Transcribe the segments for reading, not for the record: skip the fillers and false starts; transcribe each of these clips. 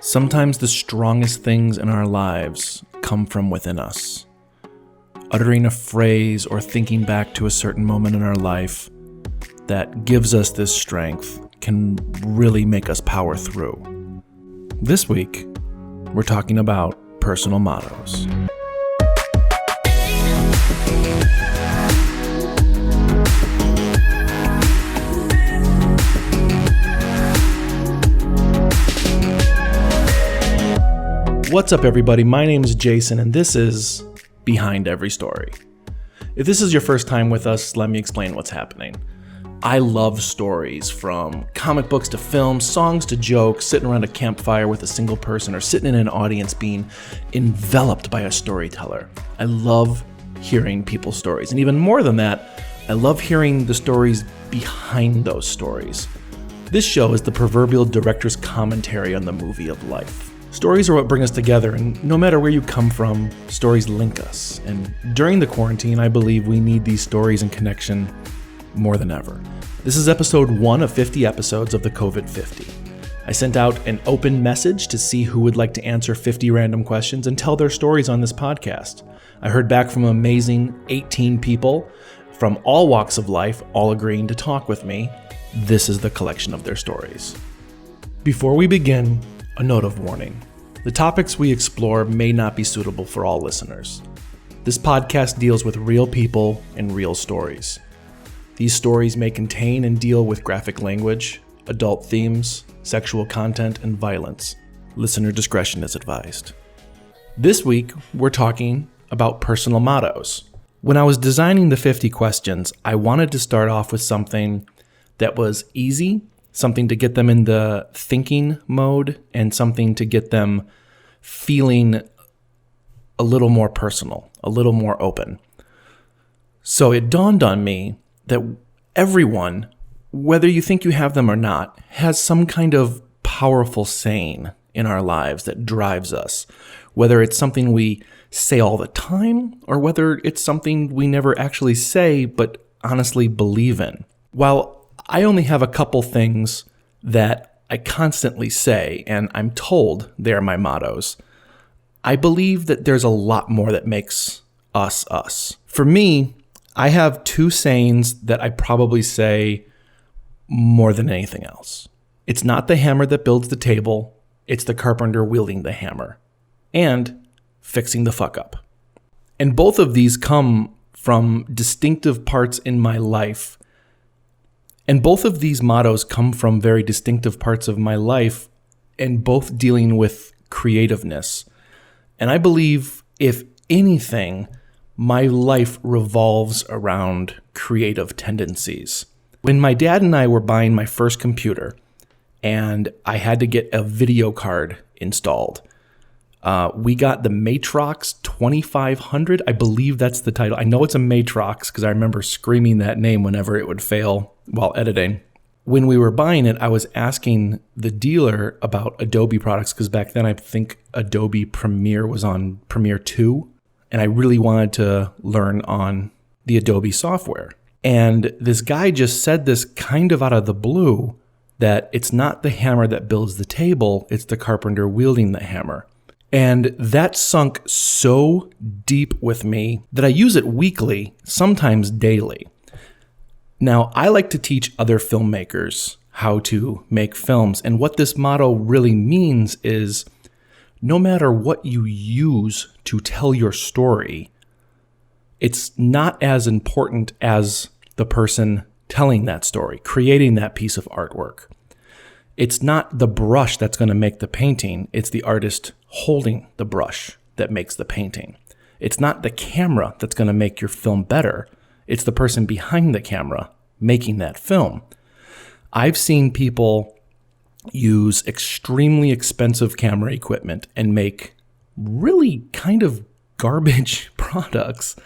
Sometimes the strongest things in our lives come from within us. Uttering a phrase or thinking back to a certain moment in our life that gives us this strength can really make us power through. This week, we're talking about personal mottos. What's up, everybody? My name is Jason, and this is Behind Every Story. If this is your first time with us, let me explain what's happening. I love stories, from comic books to films, songs to jokes, sitting around a campfire with a single person, or sitting in an audience being enveloped by a storyteller. I love hearing people's stories, and even more than that, I love hearing the stories behind those stories. This show is the proverbial director's commentary on the movie of life. Stories are what bring us together, and no matter where you come from, stories link us. And during the quarantine, I believe we need these stories and connection more than ever. This is episode 1 of 50 episodes of the Covid50. I sent out an open message to see who would like to answer 50 random questions and tell their stories on this podcast. I heard back from an amazing 18 people from all walks of life, all agreeing to talk with me. This is the collection of their stories. Before we begin, a note of warning. The topics we explore may not be suitable for all listeners. This podcast deals with real people and real stories. These stories may contain and deal with graphic language, adult themes, sexual content, and violence. Listener discretion is advised. This week, we're talking about personal mottos. When I was designing the 50 questions, I wanted to start off with something that was easy, something to get them in the thinking mode, and something to get them feeling a little more personal, a little more open. So it dawned on me that everyone, whether you think you have them or not, has some kind of powerful saying in our lives that drives us, whether it's something we say all the time or whether it's something we never actually say but honestly believe in. While I only have a couple things that I constantly say, and I'm told they're my mottos, I believe that there's a lot more that makes us us. For me, I have two sayings that I probably say more than anything else. It's not the hammer that builds the table, it's the carpenter wielding the hammer, and fixing the fuck up. And both of these come from distinctive parts in my life. And both of these mottos come from very distinctive parts of my life, and both dealing with creativeness. And I believe, if anything, my life revolves around creative tendencies. When my dad and I were buying my first computer, and I had to get a video card installed, we got the Matrox 2500. I believe that's the title. I know it's a Matrox because I remember screaming that name whenever it would fail while editing. When we were buying it, I was asking the dealer about Adobe products because back then I think Adobe Premiere was on Premiere 2, and I really wanted to learn on the Adobe software. And this guy just said this kind of out of the blue, that it's not the hammer that builds the table, it's the carpenter wielding the hammer. And that sunk so deep with me that I use it weekly, sometimes daily. Now, I like to teach other filmmakers how to make films, and what this motto really means is no matter what you use to tell your story, it's not as important as the person telling that story, creating that piece of artwork. It's not the brush that's going to make the painting, it's the artist holding the brush that makes the painting. It's not the camera that's going to make your film better, it's the person behind the camera making that film. I've seen people use extremely expensive camera equipment and make really kind of garbage products,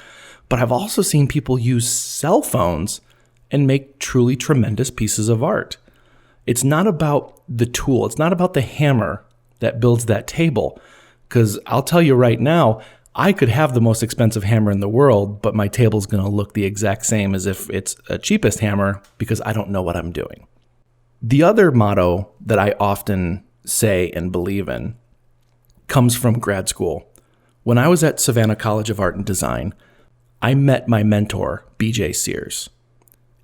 but I've also seen people use cell phones and make truly tremendous pieces of art. It's not about the tool, it's not about the hammer that builds that table, because I'll tell you right now, I could have the most expensive hammer in the world, but my table's going to look the exact same as if it's a cheapest hammer because I don't know what I'm doing. The other motto that I often say and believe in comes from grad school. When I was at Savannah College of Art and Design, I met my mentor, BJ Sears.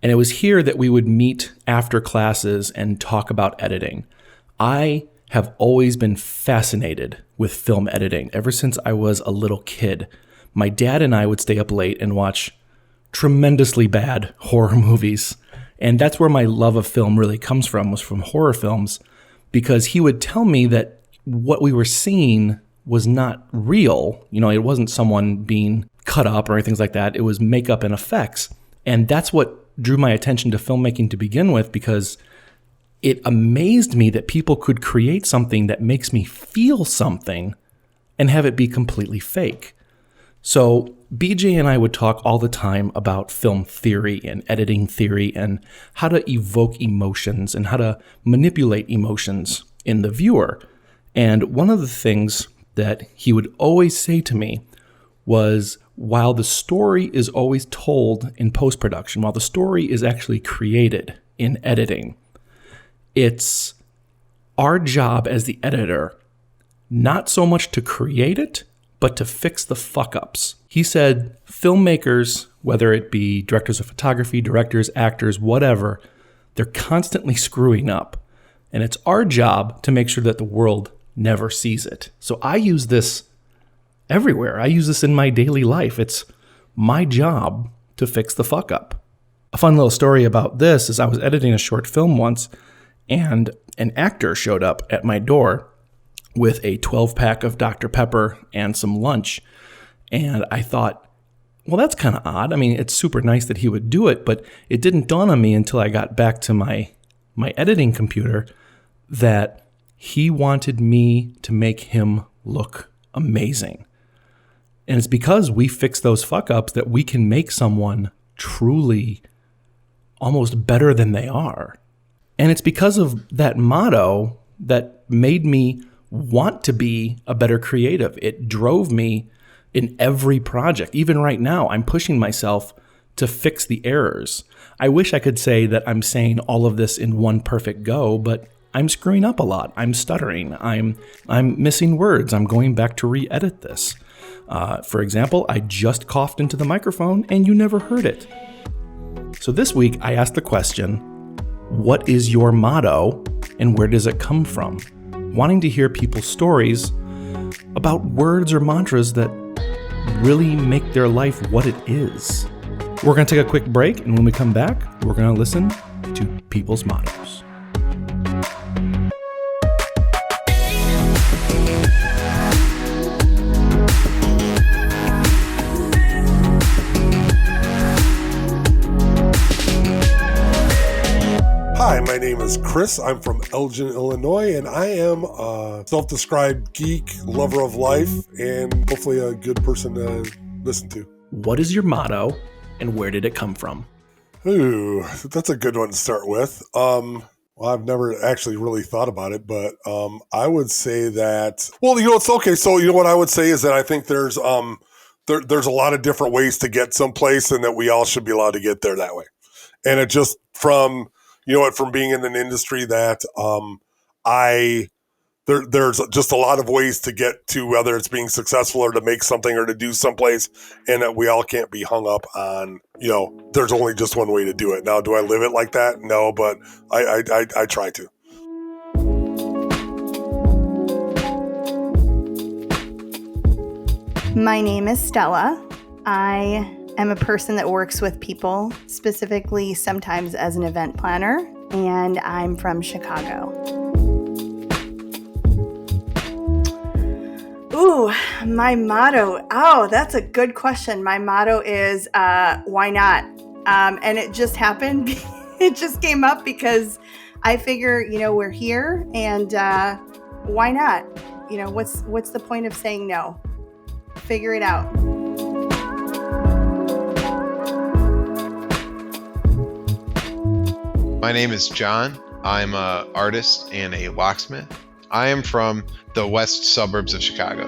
And it was here that we would meet after classes and talk about editing. I have always been fascinated with film editing ever since I was a little kid. My dad and I would stay up late and watch tremendously bad horror movies. And that's where my love of film really comes from, was from horror films, because he would tell me that what we were seeing was not real. You know, it wasn't someone being cut up or anything like that. It was makeup and effects. And that's what drew my attention to filmmaking to begin with, because it amazed me that people could create something that makes me feel something and have it be completely fake. So BJ and I would talk all the time about film theory and editing theory and how to evoke emotions and how to manipulate emotions in the viewer. And one of the things that he would always say to me was, while the story is always told in post-production, while the story is actually created in editing, it's our job as the editor not so much to create it, but to fix the fuck-ups. He said filmmakers, whether it be directors of photography, directors, actors, whatever, they're constantly screwing up. And it's our job to make sure that the world never sees it. So I use this everywhere. I use this in my daily life. It's my job to fix the fuck-up. A fun little story about this is I was editing a short film once, and an actor showed up at my door with a 12-pack of Dr. Pepper and some lunch. And I thought, well, that's kind of odd. I mean, it's super nice that he would do it, but it didn't dawn on me until I got back to my editing computer that he wanted me to make him look amazing. And it's because we fix those fuck-ups that we can make someone truly almost better than they are. And it's because of that motto that made me want to be a better creative. It drove me in every project. Even right now, I'm pushing myself to fix the errors. I wish I could say that I'm saying all of this in one perfect go, but I'm screwing up a lot. I'm stuttering. I'm missing words. I'm going back to re-edit this. For example, I just coughed into the microphone and you never heard it. So this week, I asked the question, what is your motto and where does it come from? Wanting to hear people's stories about words or mantras that really make their life what it is. We're going to take a quick break, and when we come back, we're going to listen to people's mottos. Hi, my name is Chris. I'm from Elgin, Illinois, and I am a self-described geek, lover of life, and hopefully a good person to listen to. What is your motto, and where did it come from? Ooh, that's a good one to start with. Well, I've never actually really thought about it, but I would say that, well, it's okay. So, what I would say is that I think there's a lot of different ways to get someplace, and that we all should be allowed to get there that way. And it just from being in an industry that there's just a lot of ways to get to, whether it's being successful or to make something or to do someplace, and that we all can't be hung up on, there's only just one way to do it. Now, do I live it like that? No, but I try to. My name is Stella. I am a person that works with people, specifically sometimes as an event planner, and I'm from Chicago. Ooh, my motto. Oh, that's a good question. My motto is, why not? And it just happened. It just came up because I figure, we're here, and why not? What's the point of saying no? Figure it out. My name is John. I'm an artist and a locksmith. I am from the west suburbs of Chicago.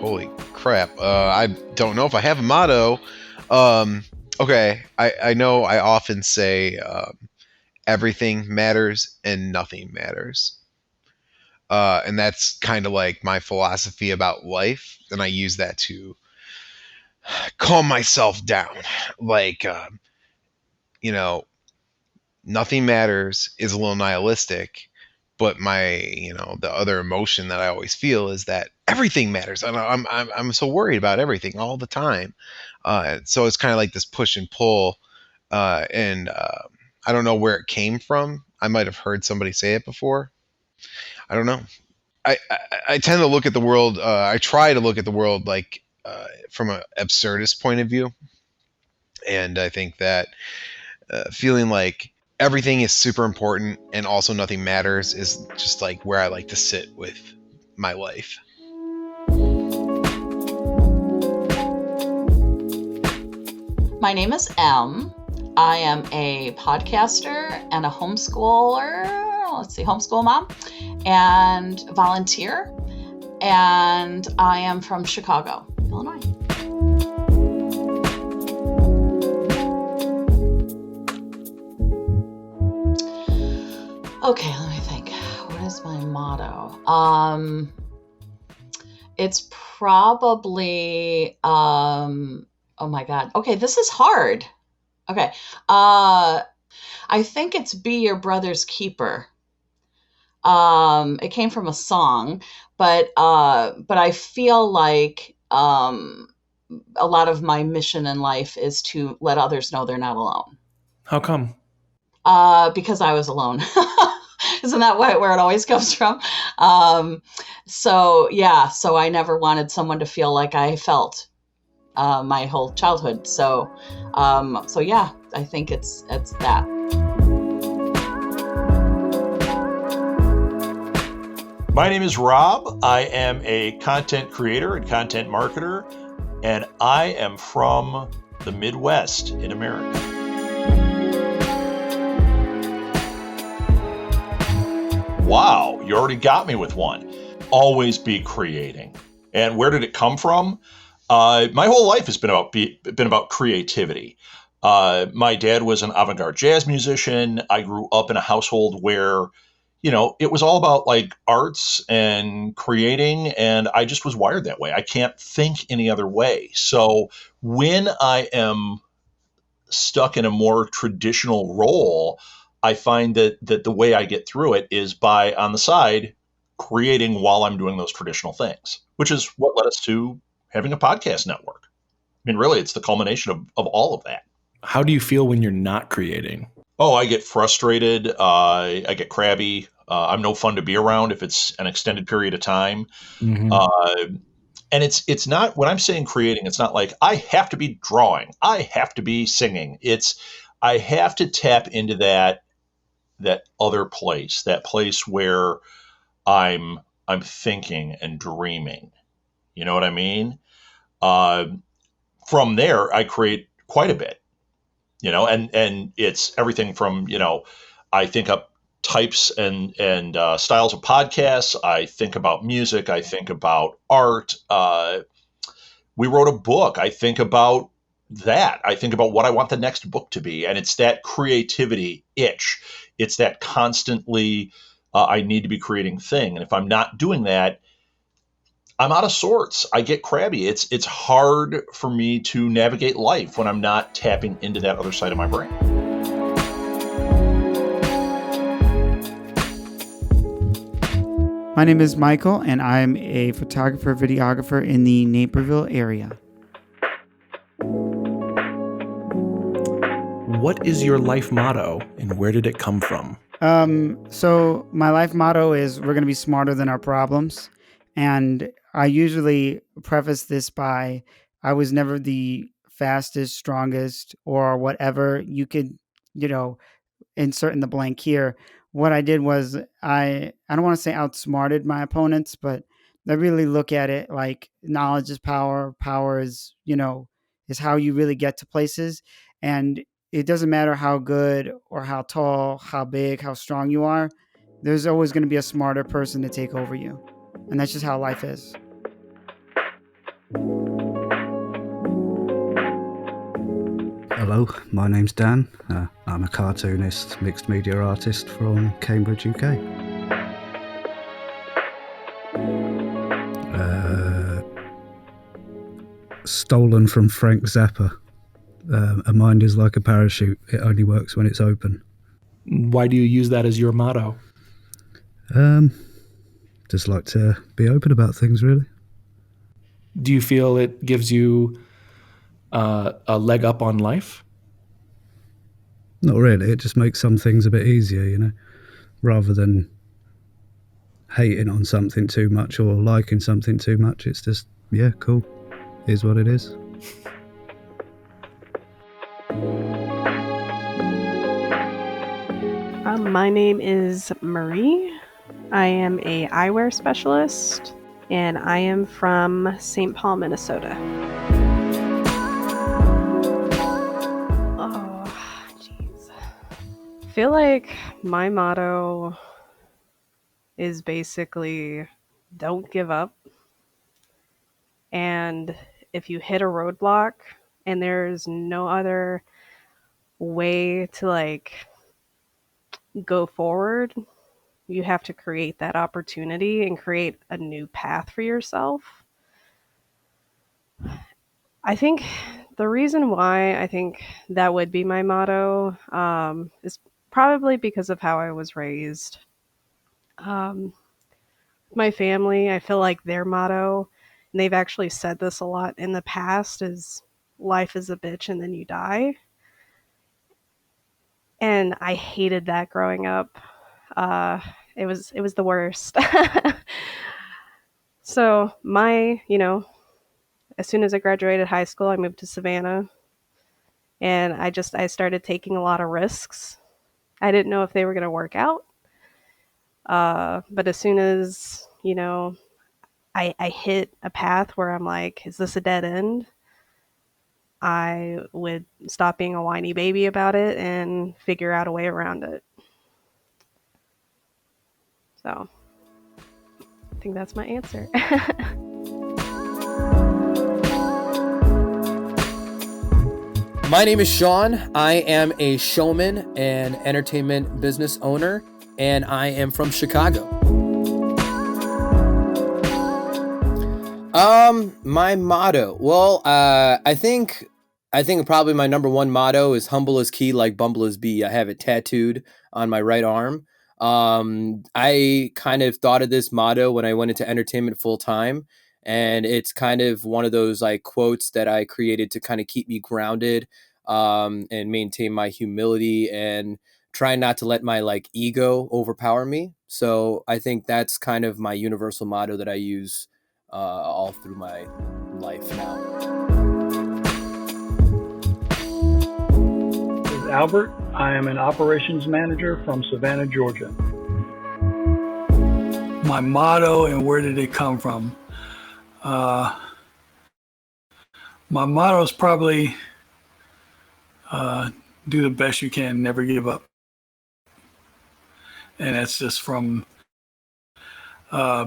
Holy crap. I don't know if I have a motto. Okay, I know I often say everything matters and nothing matters. And that's kind of like my philosophy about life. And I use that to calm myself down. Like, you know, nothing matters is a little nihilistic, but the other emotion that I always feel is that everything matters. And I'm so worried about everything all the time. So it's kind of like this push and pull. And I don't know where it came from. I might have heard somebody say it before. I don't know. I tend to look at the world. I try to look at the world like from an absurdist point of view, and I think that feeling like everything is super important and also nothing matters is just like where I like to sit with my life. My name is Em. I am a podcaster and a homeschool mom and volunteer. And I am from Chicago, Illinois. Okay, let me think. What is my motto? It's probably, oh my God. Okay, this is hard. Okay. I think it's be your brother's keeper. It came from a song, but I feel like a lot of my mission in life is to let others know they're not alone. How come? Because I was alone. Isn't that where it always comes from? So I never wanted someone to feel like I felt my whole childhood. So yeah, I think it's that. My name is Rob. I am a content creator and content marketer, and I am from the Midwest in America. Wow, you already got me with one. Always be creating. And where did it come from? My whole life has been about creativity. My dad was an avant-garde jazz musician. I grew up in a household where, it was all about like arts and creating, and I just was wired that way. I can't think any other way. So when I am stuck in a more traditional role, I find that the way I get through it is by, on the side, creating while I'm doing those traditional things, which is what led us to having a podcast network. I mean, really, it's the culmination of all of that. How do you feel when you're not creating? Oh, I get frustrated. I get crabby. I'm no fun to be around if it's an extended period of time. Mm-hmm. And it's not, when I'm saying creating, it's not like I have to be drawing. I have to be singing. It's I have to tap into that other place, that place where I'm thinking and dreaming. You know what I mean? From there, I create quite a bit. And it's everything from, I think up types and styles of podcasts. I think about music. I think about art. We wrote a book. I think about that. I think about what I want the next book to be. And it's that creativity itch. It's that constantly, I need to be creating thing. And if I'm not doing that, I'm out of sorts. I get crabby. It's hard for me to navigate life when I'm not tapping into that other side of my brain. My name is Michael, and I'm a photographer, videographer in the Naperville area. What is your life motto, and where did it come from? So my life motto is we're going to be smarter than our problems. And I usually preface this by I was never the fastest, strongest, or whatever. You could, insert in the blank here. What I did was I don't want to say outsmarted my opponents, but I really look at it like knowledge is power. Power is, is how you really get to places. And it doesn't matter how good or how tall, how big, how strong you are. There's always going to be a smarter person to take over you. And that's just how life is. Hello, my name's Dan. I'm a cartoonist, mixed media artist from Cambridge, UK. Stolen from Frank Zappa. A mind is like a parachute. It only works when it's open. Why do you use that as your motto? Just like to be open about things, really. Do you feel it gives you a leg up on life? Not really. It just makes some things a bit easier, rather than hating on something too much or liking something too much. It's just, yeah, cool. Is what it is. My name is Marie. I am a eyewear specialist, and I am from St. Paul, Minnesota. Oh, jeez. I feel like my motto is basically don't give up. And if you hit a roadblock and there's no other way to go forward, you have to create that opportunity and create a new path for yourself. I think the reason why I think that would be my motto is probably because of how I was raised. My family, I feel like their motto, and they've actually said this a lot in the past, is life is a bitch and then you die. And I hated that growing up. It was the worst. So as soon as I graduated high school, I moved to Savannah, and I started taking a lot of risks. I didn't know if they were going to work out. But as soon as, I hit a path where I'm like, is this a dead end? I would stop being a whiny baby about it and figure out a way around it. So I think that's my answer. My name is Sean. I am a showman and entertainment business owner, and I am from Chicago. My motto. Well, I think probably my number one motto is humble as key, like bumble as bee. I have it tattooed on my right arm. I kind of thought of this motto when I went into entertainment full time, and it's kind of one of those quotes that I created to kind of keep me grounded, and maintain my humility and try not to let my ego overpower me. So I think that's kind of my universal motto that I use all through my life now. This is Albert. I am an operations manager from Savannah, Georgia. My motto and where did it come from? My motto is probably do the best you can, never give up. And that's just from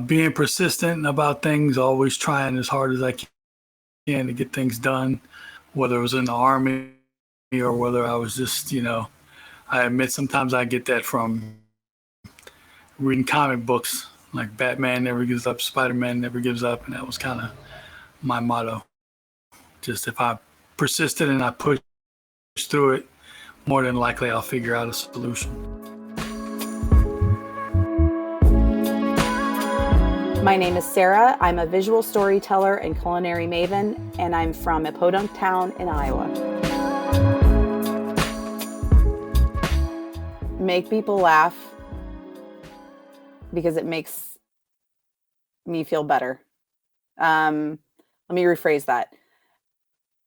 being persistent about things, always trying as hard as I can to get things done, whether it was in the Army or whether I was just, I admit sometimes I get that from reading comic books, like Batman never gives up, Spider-Man never gives up, and that was kind of my motto. Just if I persisted and I pushed through it, more than likely I'll figure out a solution. My name is Sarah. I'm a visual storyteller and culinary maven, and I'm from a podunk town in Iowa. Make people laugh because it makes me feel better. Let me rephrase that.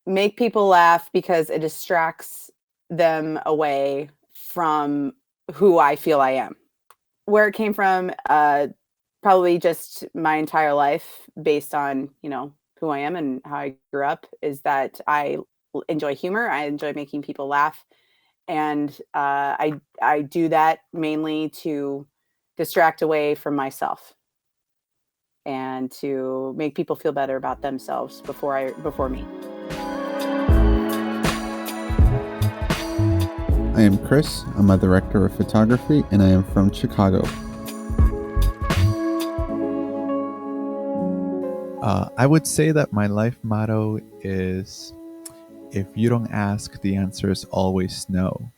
Make people laugh because it distracts them away from who I feel I am. Where it came from, probably just my entire life based on, who I am and how I grew up, is that I enjoy humor. I enjoy making people laugh. And I do that mainly to distract away from myself and to make people feel better about themselves before me. I am Chris. I'm a director of photography, and I am from Chicago. I would say that my life motto is, if you don't ask, the answer is always no.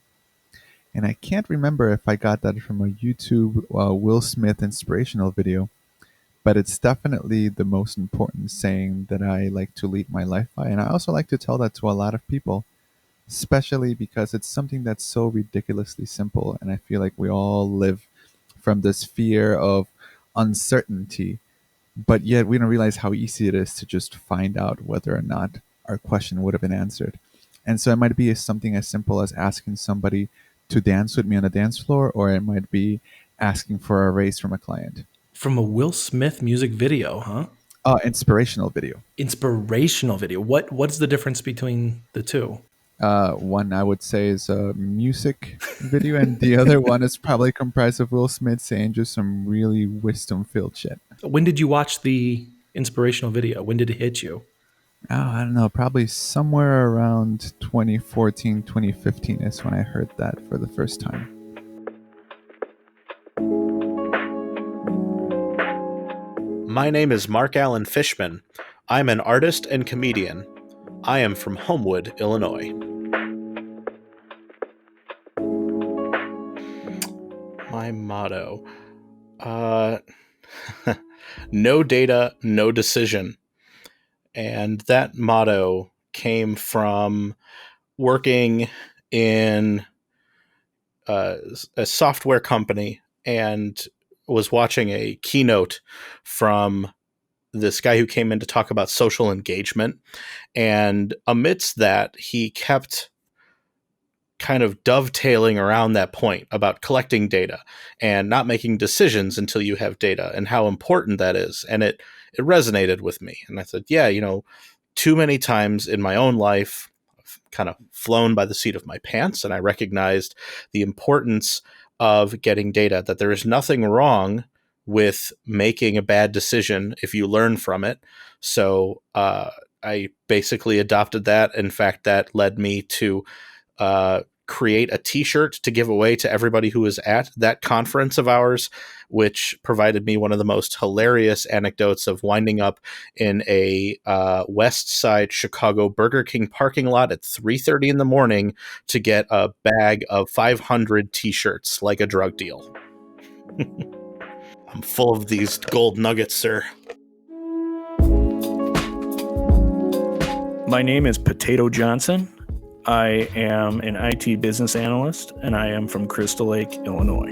And I can't remember if I got that from a YouTube Will Smith inspirational video, but it's definitely the most important saying that I like to lead my life by. And I also like to tell that to a lot of people, especially because it's something that's so ridiculously simple. And I feel like we all live from this fear of uncertainty, but yet we don't realize how easy it is to just find out whether or not our question would have been answered. And so it might be something as simple as asking somebody to dance with me on a dance floor, or it might be asking for a raise from a client. From a Will Smith music video, huh? Inspirational video. Inspirational video. What's the difference between the two? One I would say is a music video, and the other one is probably comprised of Will Smith saying just some really wisdom-filled shit. When did you watch the inspirational video? When did it hit you? Oh, I don't know, probably somewhere around 2014, 2015 is when I heard that for the first time. My name is Mark Allen Fishman. I'm an artist and comedian. I am from Homewood, Illinois. My motto. No data, no decision. And that motto came from working in a software company and was watching a keynote from this guy who came in to talk about social engagement. And amidst that, he kept kind of dovetailing around that point about collecting data and not making decisions until you have data and how important that is. And it resonated with me. And I said, yeah, too many times in my own life, I've kind of flown by the seat of my pants, and I recognized the importance of getting data, that there is nothing wrong with making a bad decision if you learn from it. So I basically adopted that. In fact, that led me to create a t-shirt to give away to everybody who was at that conference of ours, which provided me one of the most hilarious anecdotes of winding up in a West Side Chicago Burger King parking lot at 3:30 in the morning to get a bag of 500 t-shirts like a drug deal. I'm full of these gold nuggets, sir. My name is Potato Johnson. I am an IT business analyst, and I am from Crystal Lake, Illinois.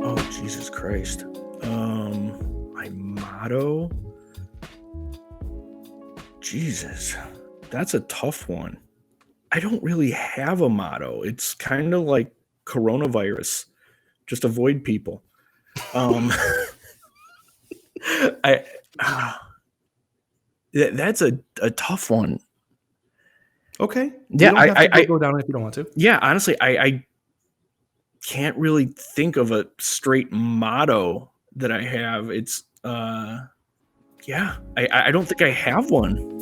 Oh, Jesus Christ. My motto? Jesus, that's a tough one. I don't really have a motto. It's kind of like coronavirus. Just avoid people. That's a tough one. Okay. Yeah, you don't have to go down if you don't want to. Yeah, honestly, I can't really think of a straight motto that I have. It's I don't think I have one.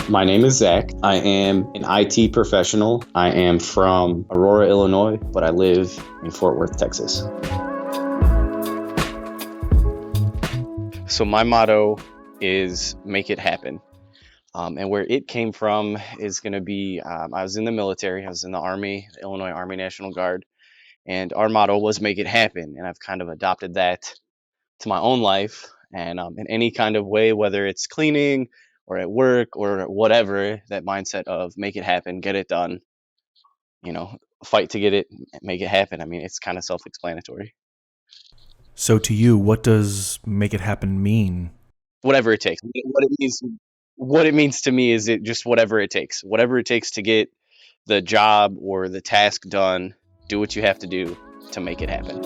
My name is Zach. I am an IT professional. I am from Aurora, Illinois, but I live in Fort Worth, Texas. So my motto is make it happen. And where it came from is going to be, I was in the military. I was in the Army, the Illinois Army National Guard. And our motto was make it happen. And I've kind of adopted that to my own life. And in any kind of way, whether it's cleaning or at work or whatever, that mindset of make it happen, get it done, fight to get it, make it happen. I mean, it's kind of self-explanatory. So to you, what does make it happen mean? Whatever it takes. What it means to me is it just whatever it takes. Whatever it takes to get the job or the task done, do what you have to do to make it happen.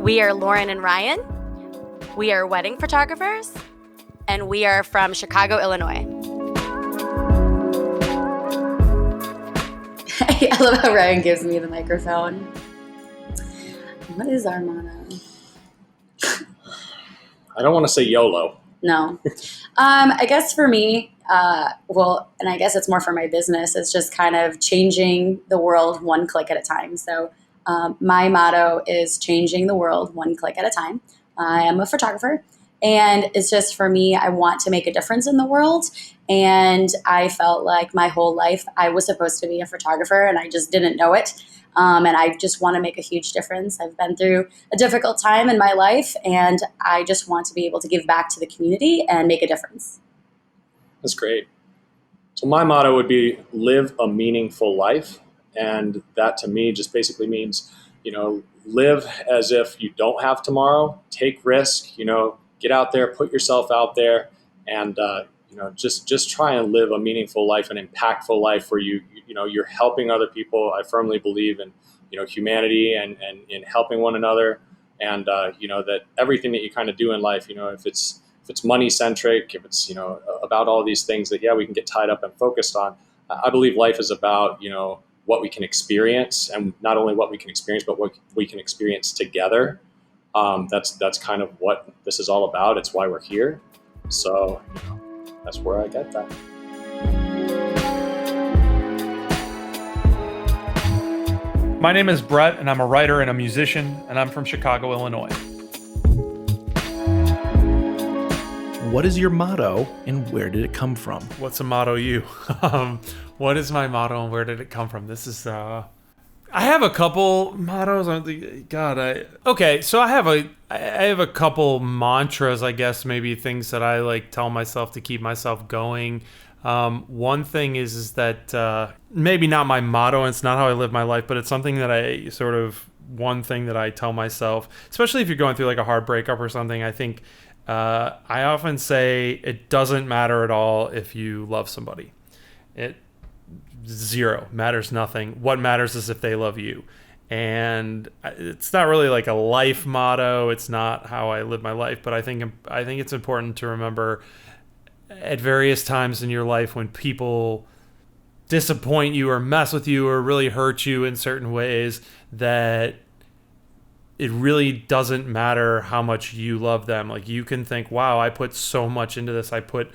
We are Lauren and Ryan. We are wedding photographers, and we are from Chicago, Illinois. I love how Ryan gives me the microphone. What is our motto? I don't want to say YOLO. No. I guess for me, and I guess it's more for my business, it's just kind of changing the world one click at a time. So my motto is changing the world one click at a time. I am a photographer, and it's just for me, I want to make a difference in the world. And I felt like my whole life I was supposed to be a photographer, and I just didn't know it. And I just want to make a huge difference. I've been through a difficult time in my life, and I just want to be able to give back to the community and make a difference. That's great. So my motto would be live a meaningful life. And that to me just basically means, live as if you don't have tomorrow, take risk, get out there, put yourself out there, and, just try and live a meaningful life, an impactful life where you're helping other people. I firmly believe in, humanity and in helping one another. And, that everything that you kind of do in life, if it's money centric, if it's, about all these things that, we can get tied up and focused on. I believe life is about, what we can experience, and not only what we can experience, but what we can experience together. That's kind of what this is all about. It's why we're here. So that's where I get that. My name is Brett, and I'm a writer and a musician, and I'm from Chicago, Illinois. What is your motto, and where did it come from? What's a motto you? What is my motto, and where did it come from? This is, I have a couple mottos. Okay, so I have a couple mantras, I guess, maybe things that I like tell myself to keep myself going. One thing is that maybe not my motto, and it's not how I live my life, but it's something that one thing that I tell myself, especially if you're going through like a hard breakup or something. I think I often say it doesn't matter at all if you love somebody. Zero matters nothing. What matters is if they love you. And it's not really like a life motto. It's not how I live my life, but I think it's important to remember at various times in your life when people disappoint you or mess with you or really hurt you in certain ways, that it really doesn't matter how much you love them. Like, you can think, wow, I put so much into this. I put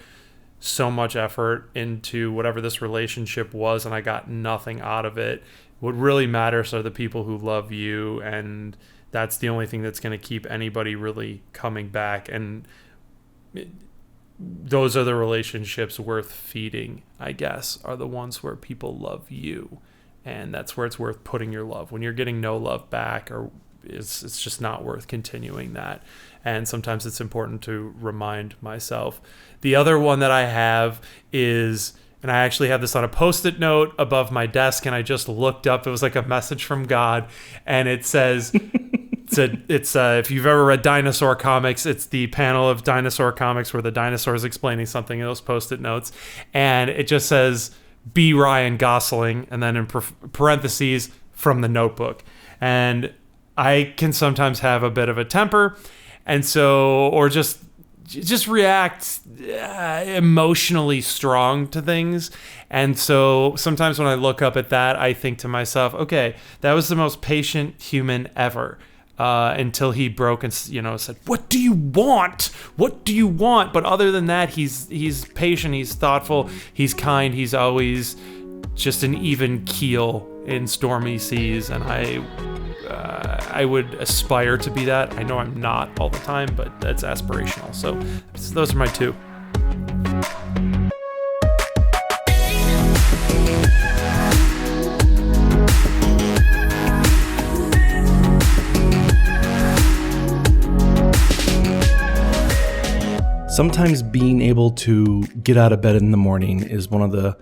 so much effort into whatever this relationship was, and I got nothing out of it. What really matters are the people who love you, and that's the only thing that's going to keep anybody really coming back. And those are the relationships worth feeding, I guess, are the ones where people love you. And that's where it's worth putting your love. When you're getting no love back, or it's just not worth continuing that. And sometimes it's important to remind myself. The other one that I have is, and I actually have this on a Post-it note above my desk, and I just looked up. It was like a message from God, and it says, if you've ever read dinosaur comics, it's the panel of dinosaur comics where the dinosaur is explaining something in those Post-it notes, and it just says, "Be Ryan Gosling," and then in parentheses, "from The Notebook." And I can sometimes have a bit of a temper, and so, or just react emotionally strong to things. And so sometimes when I look up at that, I think to myself, okay, that was the most patient human ever, until he broke and said, "What do you want? What do you want?" But other than that, he's patient, he's thoughtful, he's kind, he's always just an even keel in stormy seas. And I would aspire to be that. I know I'm not all the time, but that's aspirational. So those are my two. Sometimes being able to get out of bed in the morning is one of the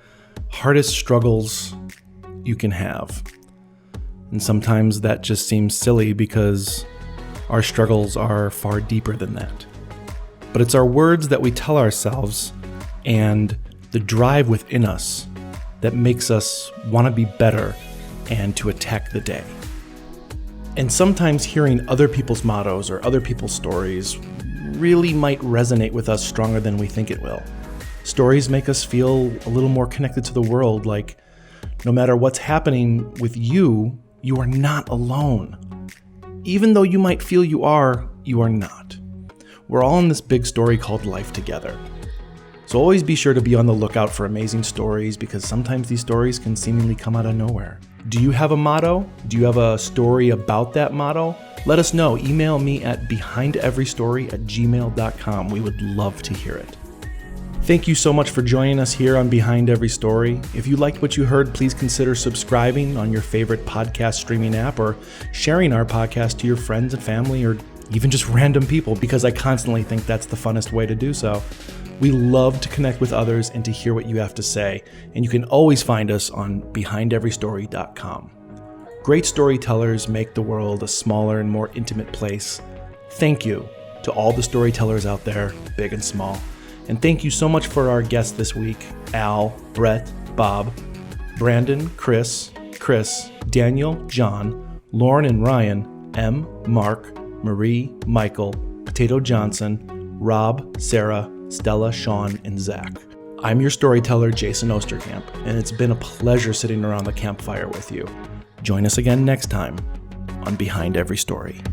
hardest struggles you can have. And sometimes that just seems silly because our struggles are far deeper than that. But it's our words that we tell ourselves and the drive within us that makes us want to be better and to attack the day. And sometimes hearing other people's mottos or other people's stories really might resonate with us stronger than we think it will. Stories make us feel a little more connected to the world, like no matter what's happening with you, you are not alone. Even though you might feel you are not. We're all in this big story called life together. So always be sure to be on the lookout for amazing stories, because sometimes these stories can seemingly come out of nowhere. Do you have a motto? Do you have a story about that motto? Let us know. Email me at behindeverystory@gmail.com. We would love to hear it. Thank you so much for joining us here on Behind Every Story. If you liked what you heard, please consider subscribing on your favorite podcast streaming app, or sharing our podcast to your friends and family, or even just random people, because I constantly think that's the funnest way to do so. We love to connect with others and to hear what you have to say, and you can always find us on behindeverystory.com. Great storytellers make the world a smaller and more intimate place. Thank you to all the storytellers out there, big and small. And thank you so much for our guests this week: Al, Brett, Bob, Brandon, Chris, Daniel, John, Lauren and Ryan, M, Mark, Marie, Michael, Potato Johnson, Rob, Sarah, Stella, Sean, and Zach. I'm your storyteller, Jason Osterkamp, and it's been a pleasure sitting around the campfire with you. Join us again next time on Behind Every Story.